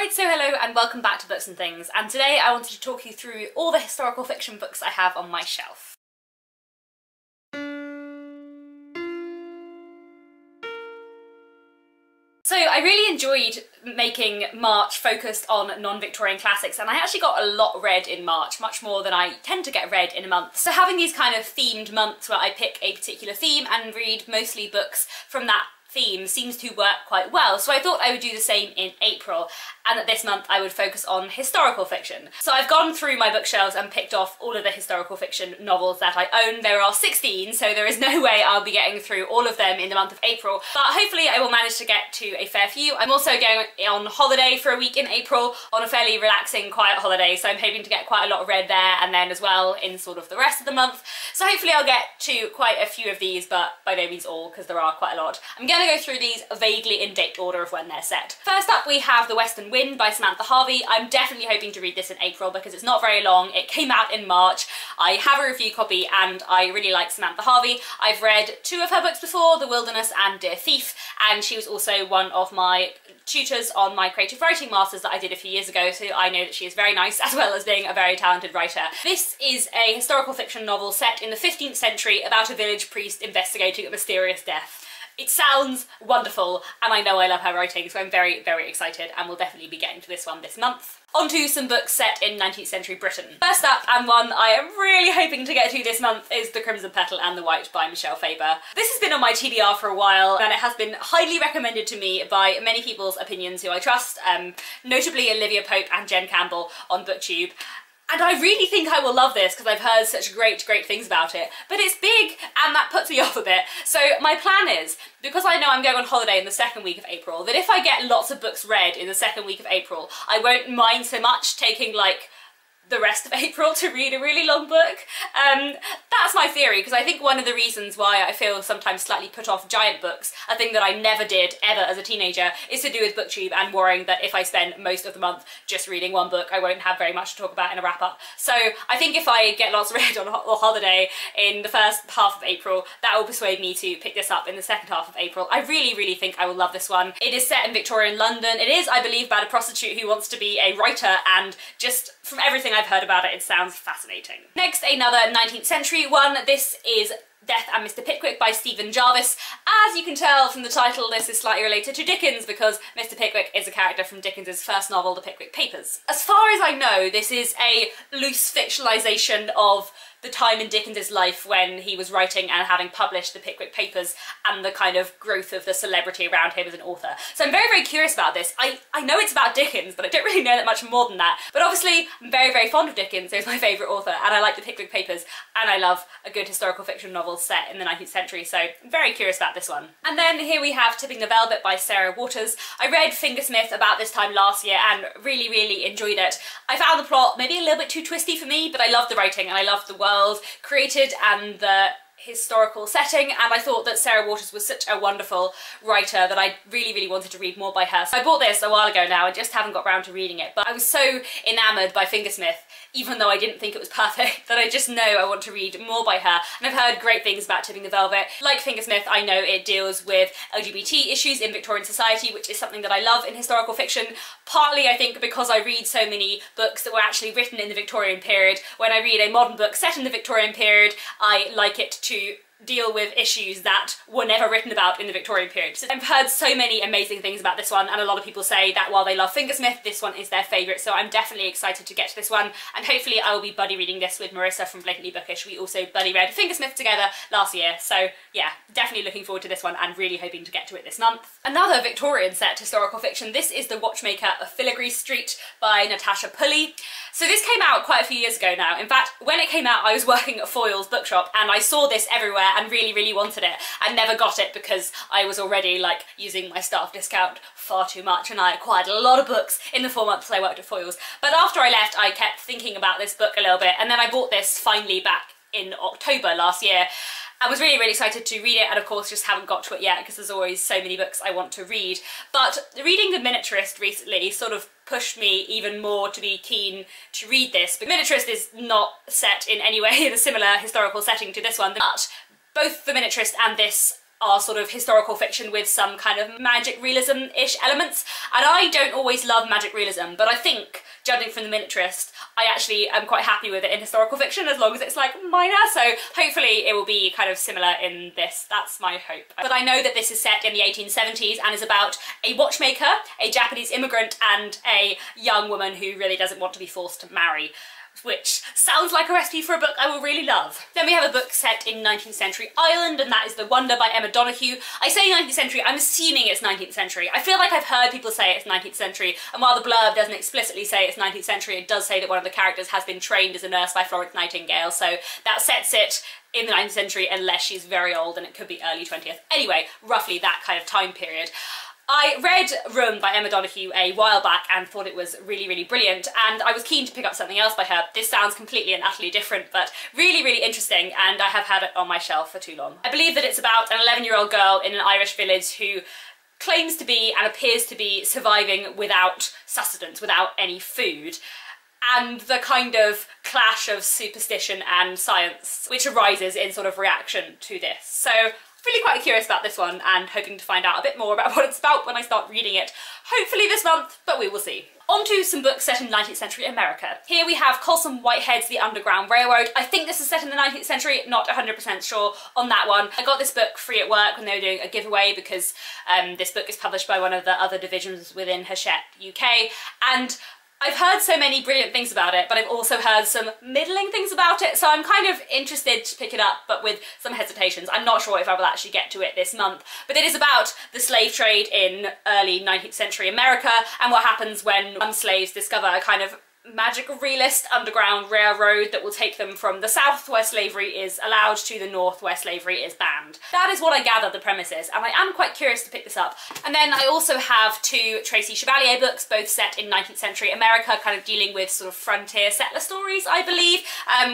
Right, so hello and welcome back to Books and Things, and today I wanted to talk you through all the historical fiction books I have on my shelf. So I really enjoyed making March focused on non-Victorian classics, and I actually got a lot read in March, much more than I tend to get read in a month. So having these kind of themed months where I pick a particular theme and read mostly books from that theme seems to work quite well, so I thought I would do the same in April, and that this month I would focus on historical fiction. So I've gone through my bookshelves and picked off all of the historical fiction novels that I own. There are 16, so there is no way I'll be getting through all of them in the month of April, but hopefully I will manage to get to a fair few. I'm also going on holiday for a week in April, on a fairly relaxing, quiet holiday, so I'm hoping to get quite a lot of read there, and then as well in sort of the rest of the month. So hopefully I'll get to quite a few of these, but by no means all, because there are quite a lot. I'm going to go through these vaguely in date order of when they're set. First up we have The Western Wind by Samantha Harvey. I'm definitely hoping to read this in April because it's not very long. It came out in March. I have a review copy and I really like Samantha Harvey. I've read two of her books before, The Wilderness and Dear Thief, and she was also one of my tutors on my creative writing masters that I did a few years ago, so I know that she is very nice as well as being a very talented writer. This is a historical fiction novel set in the 15th century about a village priest investigating a mysterious death. It sounds wonderful, and I know I love her writing, so I'm very, very excited, and we'll definitely be getting to this one this month. On to some books set in 19th century Britain. First up, and one I am really hoping to get to this month, is The Crimson Petal and the White by Michelle Faber. This has been on my TBR for a while, and it has been highly recommended to me by many people's opinions who I trust, notably Olivia Pope and Jen Campbell on BookTube. And I really think I will love this because I've heard such great things about it. But it's big and that puts me off a bit. So my plan is, because I know I'm going on holiday in the second week of April, that if I get lots of books read in the second week of April, I won't mind so much taking like the rest of April to read a really long book. That's my theory, because I think one of the reasons why I feel sometimes slightly put off giant books, a thing that I never did ever as a teenager, is to do with BookTube and worrying that if I spend most of the month just reading one book, I won't have very much to talk about in a wrap-up. So I think if I get lots read on a holiday in the first half of April, that will persuade me to pick this up in the second half of April. I really think I will love this one. It is set in Victorian London. It is, I believe, about a prostitute who wants to be a writer, and just from everything I've heard about it, it sounds fascinating. Next, another 19th century one. This is Death and Mr. Pickwick by Stephen Jarvis. As you can tell from the title, this is slightly related to Dickens because Mr. Pickwick is a character from Dickens's first novel, The Pickwick Papers. As far as I know, this is a loose fictionalisation of the time in Dickens's life when he was writing and having published the Pickwick Papers and the kind of growth of the celebrity around him as an author. So I'm very curious about this. I know it's about Dickens, but I don't really know that much more than that. But obviously, I'm very fond of Dickens, he's my favourite author, and I like the Pickwick Papers, and I love a good historical fiction novel set in the 19th century, so I'm very curious about this one. And then here we have Tipping the Velvet by Sarah Waters. I read Fingersmith about this time last year and really enjoyed it. I found the plot maybe a little bit too twisty for me, but I loved the writing and I loved the world created and the historical setting, and I thought that Sarah Waters was such a wonderful writer that I really wanted to read more by her. So I bought this a while ago now and just haven't got round to reading it, but I was so enamoured by Fingersmith, even though I didn't think it was perfect, that I just know I want to read more by her. And I've heard great things about Tipping the Velvet. Like Fingersmith, I know it deals with LGBT issues in Victorian society, which is something that I love in historical fiction, partly I think because I read so many books that were actually written in the Victorian period. When I read a modern book set in the Victorian period, I like it to deal with issues that were never written about in the Victorian period. So I've heard so many amazing things about this one, and a lot of people say that while they love Fingersmith, this one is their favourite, so I'm definitely excited to get to this one, and hopefully I will be buddy reading this with Marissa from Blatantly Bookish. We also buddy read Fingersmith together last year, so yeah, definitely looking forward to this one and really hoping to get to it this month. Another Victorian set historical fiction, this is The Watchmaker of Filigree Street by Natasha Pulley. So this came out quite a few years ago now. In fact, when it came out I was working at Foyle's bookshop and I saw this everywhere and really wanted it and never got it because I was already like using my staff discount far too much and I acquired a lot of books in the 4 months I worked at Foyle's. But after I left I kept thinking about this book a little bit, and then I bought this finally back in October last year. I was really excited to read it, and of course just haven't got to it yet because there's always so many books I want to read. But reading The Miniaturist recently sort of pushed me even more to be keen to read this. But Miniaturist is not set in any way in a similar historical setting to this one, but both The Miniaturist and this are sort of historical fiction with some kind of magic realism-ish elements, and I don't always love magic realism, but I think, judging from The Miniaturist, I actually am quite happy with it in historical fiction as long as it's like minor, so hopefully it will be kind of similar in this. That's my hope. But I know that this is set in the 1870s and is about a watchmaker, a Japanese immigrant, and a young woman who really doesn't want to be forced to marry, which sounds like a recipe for a book I will really love. Then we have a book set in 19th century Ireland, and that is The Wonder by Emma Donoghue. I say 19th century, I'm assuming it's 19th century. I feel like I've heard people say it's 19th century, and while the blurb doesn't explicitly say it's 19th century, it does say that one of the characters has been trained as a nurse by Florence Nightingale, so that sets it in the 19th century unless she's very old, and it could be early 20th. Anyway, roughly that kind of time period. I read Room by Emma Donoghue a while back and thought it was really, really brilliant, and I was keen to pick up something else by her. This sounds completely and utterly different, but really, really interesting, and I have had it on my shelf for too long. I believe that it's about an 11-year-old girl in an Irish village who claims to be and appears to be surviving without sustenance, without any food, and the kind of clash of superstition and science which arises in sort of reaction to this. So really quite curious about this one and hoping to find out a bit more about what it's about when I start reading it, hopefully this month, but we will see. On to some books set in 19th century America. Here we have Colson Whitehead's The Underground Railroad. I think this is set in the 19th century, not 100% sure on that one. I got this book free at work when they were doing a giveaway because this book is published by one of the other divisions within Hachette UK, and I've heard so many brilliant things about it, but I've also heard some middling things about it, so I'm kind of interested to pick it up, but with some hesitations. I'm not sure if I will actually get to it this month. But it is about the slave trade in early 19th century America and what happens when slaves discover a kind of magic realist underground railroad that will take them from the south where slavery is allowed to the north where slavery is banned. That is what I gather the premise is, and I am quite curious to pick this up. And then I also have two Tracy Chevalier books, both set in 19th century America, kind of dealing with sort of frontier settler stories, I believe.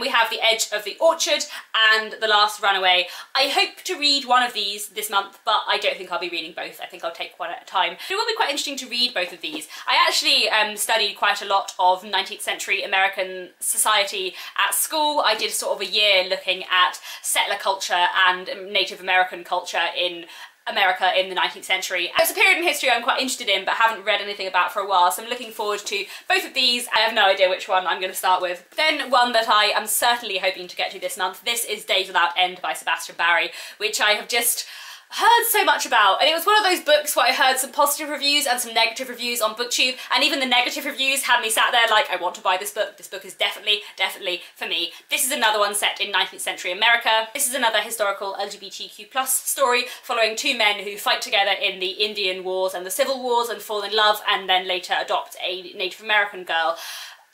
We have The Edge of the Orchard and The Last Runaway. I hope to read one of these this month, but I don't think I'll be reading both. I think I'll take one at a time. It will be quite interesting to read both of these. I actually studied quite a lot of 19th century American society at school. I did sort of a year looking at settler culture and Native American culture in America in the 19th century. It's a period in history I'm quite interested in but haven't read anything about for a while, so I'm looking forward to both of these. I have no idea which one I'm going to start with. Then one that I am certainly hoping to get to this month. This is Days Without End by Sebastian Barry, which I have just heard so much about, and it was one of those books where I heard some positive reviews and some negative reviews on BookTube, and even the negative reviews had me sat there like, I want to buy this book is definitely for me. This is another one set in 19th century America. This is another historical LGBTQ+ story following two men who fight together in the Indian Wars and the Civil Wars and fall in love and then later adopt a Native American girl.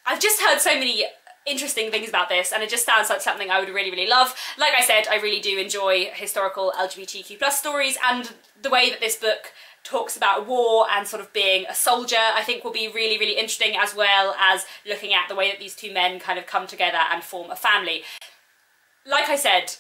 I've just heard so many interesting things about this, and it just sounds like something I would really, really love. Like I said, I really do enjoy historical LGBTQ+ stories, and the way that this book talks about war and sort of being a soldier I think will be really, really interesting, as well as looking at the way that these two men kind of come together and form a family. Like I said,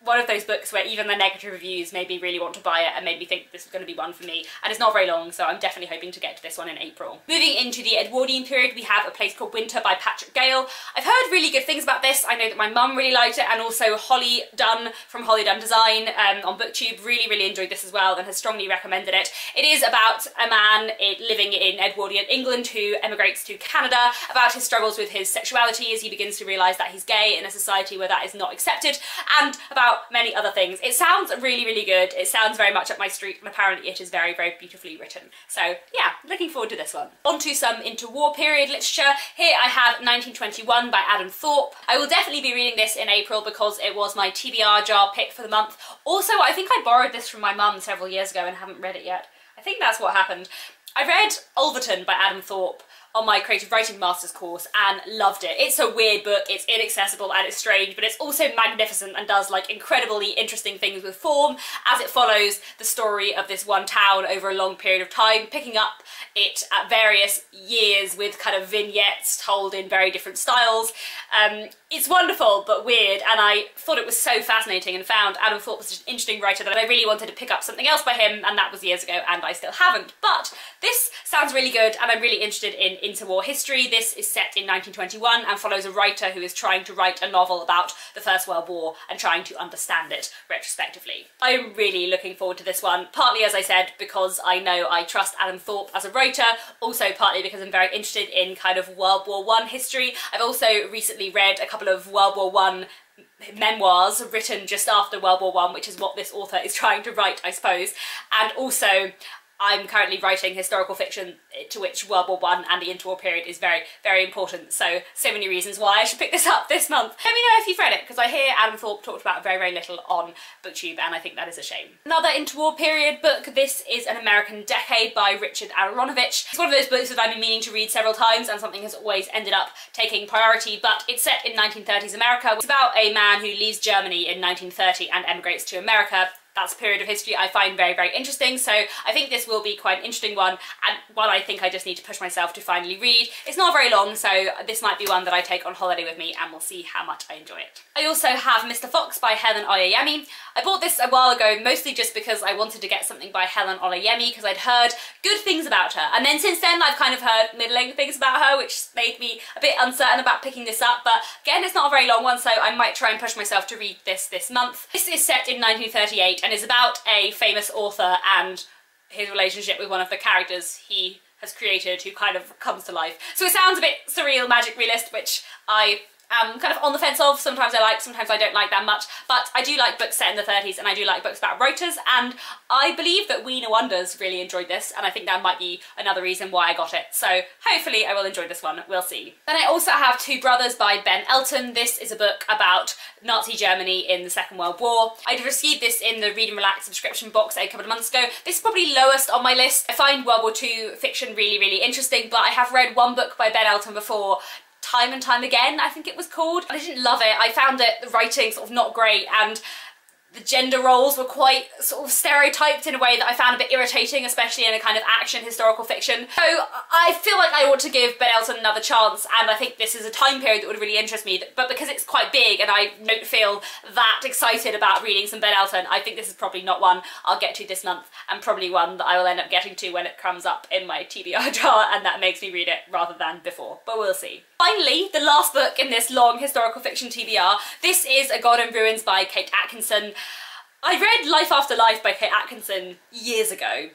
one of those books where even the negative reviews made me really want to buy it and made me think this is going to be one for me, and it's not very long, so I'm definitely hoping to get to this one in April. Moving into the Edwardian period, we have A Place Called Winter by Patrick Gale. I've heard really good things about this. I know that my mum really liked it, and also Holly Dunn from Holly Dunn Design on BookTube really, really enjoyed this as well and has strongly recommended it. It is about a man living in Edwardian England who emigrates to Canada, about his struggles with his sexuality as he begins to realise that he's gay in a society where that is not accepted, and about many other things. It sounds really, really good. It sounds very much up my street, and apparently it is very, very beautifully written. So yeah, looking forward to this one. On to some interwar period literature. Here I have 1921 by Adam Thorpe. I will definitely be reading this in April because it was my TBR jar pick for the month. Also, I think I borrowed this from my mum several years ago and haven't read it yet. I think that's what happened. I read Ulverton by Adam Thorpe on my creative writing master's course and loved it. It's a weird book, it's inaccessible and it's strange, but it's also magnificent and does like incredibly interesting things with form as it follows the story of this one town over a long period of time, picking up it at various years with kind of vignettes told in very different styles. It's wonderful but weird, and I thought it was so fascinating and found Adam Thorpe was such an interesting writer that I really wanted to pick up something else by him, and that was years ago, and I still haven't. But this sounds really good, and I'm really interested in interwar history. This is set in 1921 and follows a writer who is trying to write a novel about the First World War and trying to understand it retrospectively. I'm really looking forward to this one, partly, as I said, because I know I trust Adam Thorpe as a writer, also partly because I'm very interested in kind of World War I history. I've also recently read a couple of World War I memoirs written just after World War I, which is what this author is trying to write, I suppose. And also I'm currently writing historical fiction to which World War I and the interwar period is very, very important. So many reasons why I should pick this up this month. Let me know if you've read it, because I hear Adam Thorpe talked about very, very little on BookTube, and I think that is a shame. Another interwar period book. This is An American Decade by Richard Aronovich. It's one of those books that I've been meaning to read several times, and something has always ended up taking priority, but it's set in 1930s America. It's about a man who leaves Germany in 1930 and emigrates to America. That's a period of history I find very, very interesting, so I think this will be quite an interesting one, and one I think I just need to push myself to finally read. It's not very long, so this might be one that I take on holiday with me, and we'll see how much I enjoy it. I also have Mr. Fox by Helen Oyeyemi. I bought this a while ago, mostly just because I wanted to get something by Helen Oyeyemi, because I'd heard good things about her, and then since then I've kind of heard middling things about her, which made me a bit uncertain about picking this up, but again, it's not a very long one, so I might try and push myself to read this month. This is set in 1938, and is about a famous author and his relationship with one of the characters he has created who kind of comes to life. So it sounds a bit surreal, magic realist, which I am kind of on the fence of. Sometimes I like, sometimes I don't like that much, but I do like books set in the 30s, and I do like books about writers, and I believe that We No Wonders really enjoyed this, and I think that might be another reason why I got it. So hopefully I will enjoy this one, we'll see. Then I also have Two Brothers by Ben Elton. This is a book about Nazi Germany in the Second World War. I received this in the Read and Relax subscription box a couple of months ago. This is probably lowest on my list. I find World War II fiction really, really interesting, but I have read one book by Ben Elton before, Time and Time Again, I think it was called. I didn't love it. I found it, the writing sort of not great, and the gender roles were quite sort of stereotyped in a way that I found a bit irritating, especially in a kind of action historical fiction. So I feel like I ought to give Ben Elton another chance, and I think this is a time period that would really interest me, but because it's quite big and I don't feel that excited about reading some Ben Elton, I think this is probably not one I'll get to this month, and probably one that I will end up getting to when it comes up in my TBR jar, and that makes me read it rather than before, but we'll see. Finally, the last book in this long historical fiction TBR. This is A God in Ruins by Kate Atkinson. I read Life After Life by Kate Atkinson years ago,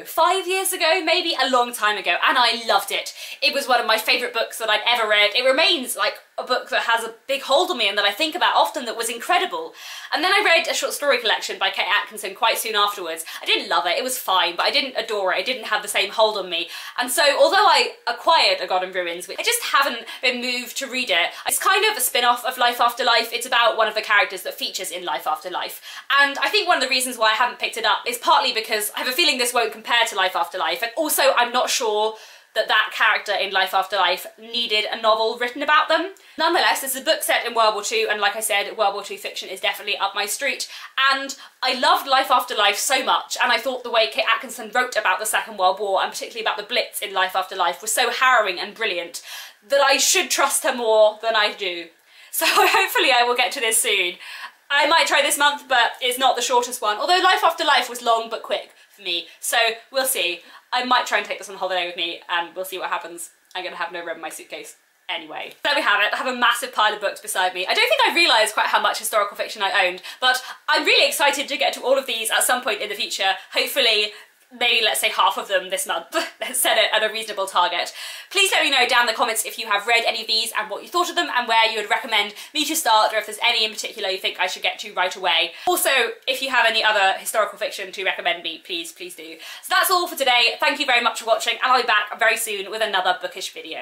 5 years ago, maybe, a long time ago, and I loved it. It was one of my favourite books that I'd ever read. It remains like a book that has a big hold on me and that I think about often, that was incredible. And then I read a short story collection by Kate Atkinson quite soon afterwards. I didn't love it, it was fine, but I didn't adore it, it didn't have the same hold on me. And so, although I acquired A God in Ruins, I just haven't been moved to read it. It's kind of a spin-off of Life After Life. It's about one of the characters that features in Life After Life. And I think one of the reasons why I haven't picked it up is partly because I have a feeling this won't compare to Life After Life, and also I'm not sure that character in Life After Life needed a novel written about them. Nonetheless, this is a book set in World War II, and like I said, World War II fiction is definitely up my street, and I loved Life After Life so much, and I thought the way Kate Atkinson wrote about the Second World War, and particularly about the Blitz in Life After Life, was so harrowing and brilliant that I should trust her more than I do. So hopefully I will get to this soon. I might try this month, but it's not the shortest one, although Life After Life was long but quick for me, so we'll see. I might try and take this on holiday with me, and we'll see what happens. I'm gonna have no room in my suitcase anyway. There we have it. I have a massive pile of books beside me. I don't think I realised quite how much historical fiction I owned, but I'm really excited to get to all of these at some point in the future. Hopefully, maybe let's say half of them this month. Let's set it at a reasonable target. Please let me know down in the comments if you have read any of these and what you thought of them, and where you would recommend me to start, or if there's any in particular you think I should get to right away. Also, if you have any other historical fiction to recommend me, please do. So that's all for today. Thank you very much for watching, and I'll be back very soon with another bookish video.